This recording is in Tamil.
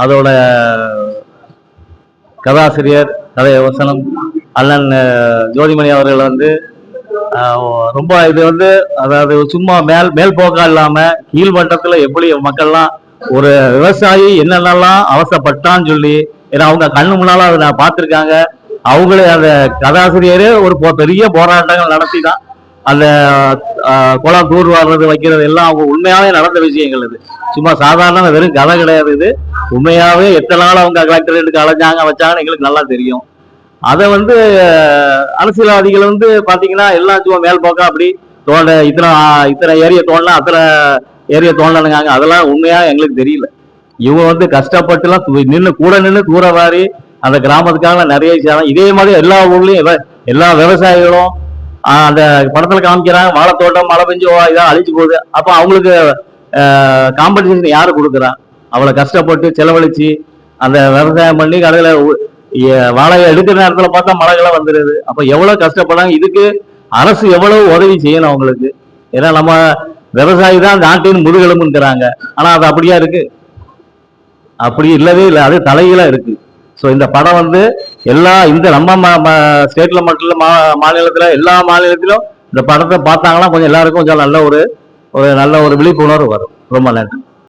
அதோட கதாசிரியர் கதை வசனம் அண்ணன் ஜோதிமணி அவர்கள் வந்து ரொம்ப இது வந்து அதாவது சும்மா மேல் போக்கா இல்லாம கீழ்மட்டத்துல எப்படி மக்கள்லாம் ஒரு விவசாயி என்னென்னலாம் அவசரப்பட்டான்னு சொல்லி, ஏன்னா அவங்க கண்ணு முன்னால அதை நான் பார்த்துருக்காங்க. அவங்களே அந்த கதாசிரியரே ஒரு பெரிய போராட்டங்கள் நடத்தி தான் அந்த குளம் தூர் வர்றது வைக்கிறது எல்லாம் அவங்க உண்மையாவே நடந்த விஷயங்கள். இது சும்மா சாதாரண வெறும் கதை கிடையாது. இது உண்மையாவே எத்தனை நாள் அவங்க கலெக்டரேட்டுக்கு அலைஞ்சாங்க வச்சாங்கன்னு எங்களுக்கு நல்லா தெரியும். அதை வந்து அரசியல்வாதிகள் வந்து பாத்தீங்கன்னா எல்லாம் சும்மா மேல் போக்கா அப்படி தோண்ட இத்தனை ஏரியா தோண்டலாம் அத்தனை ஏரியா தோண்டனுங்காங்க. அதெல்லாம் உண்மையா எங்களுக்கு தெரியல. இவங்க வந்து கஷ்டப்பட்டுலாம் நின்று தூர வாரி அந்த கிராமத்துக்காக நிறைய செய்யலாம். இதே மாதிரி எல்லா ஊர்லயும் எல்லா விவசாயிகளும் அந்த படத்துல காமிக்கிறாங்க, வாழைத்தோட்டம் மழை பெஞ்சு இதாக அழிச்சு போகுது. அப்போ அவங்களுக்கு காம்படிஷன் யாரு கொடுக்குறா? அவளை கஷ்டப்பட்டு செலவழிச்சு அந்த விவசாயம் பண்ணி கடையில வாழை எடுக்கிற நேரத்துல பார்த்தா மழைகளை வந்துடுது. அப்ப எவ்வளவு கஷ்டப்படாங்க. இதுக்கு அரசு எவ்வளவு உதவி செய்யணும் அவங்களுக்கு. ஏன்னா நம்ம விவசாயி தான் நாட்டின் முதுகெலும்புங்கிறாங்க. ஆனா அது அப்படியா இருக்கு? அப்படி இல்லவே இல்லை. அது தலைகீழா இருக்கு. ஸோ இந்த படம் வந்து இந்த நம்ம ஸ்டேட்ல மட்டும் இல்ல, மாநிலத்துல எல்லா மாநிலத்திலும் இந்த படத்தை பார்த்தாங்கன்னா கொஞ்சம் எல்லாருக்கும் கொஞ்சம் நல்ல ஒரு விழிப்புணர்வு வரும். ரொம்ப நன்றி.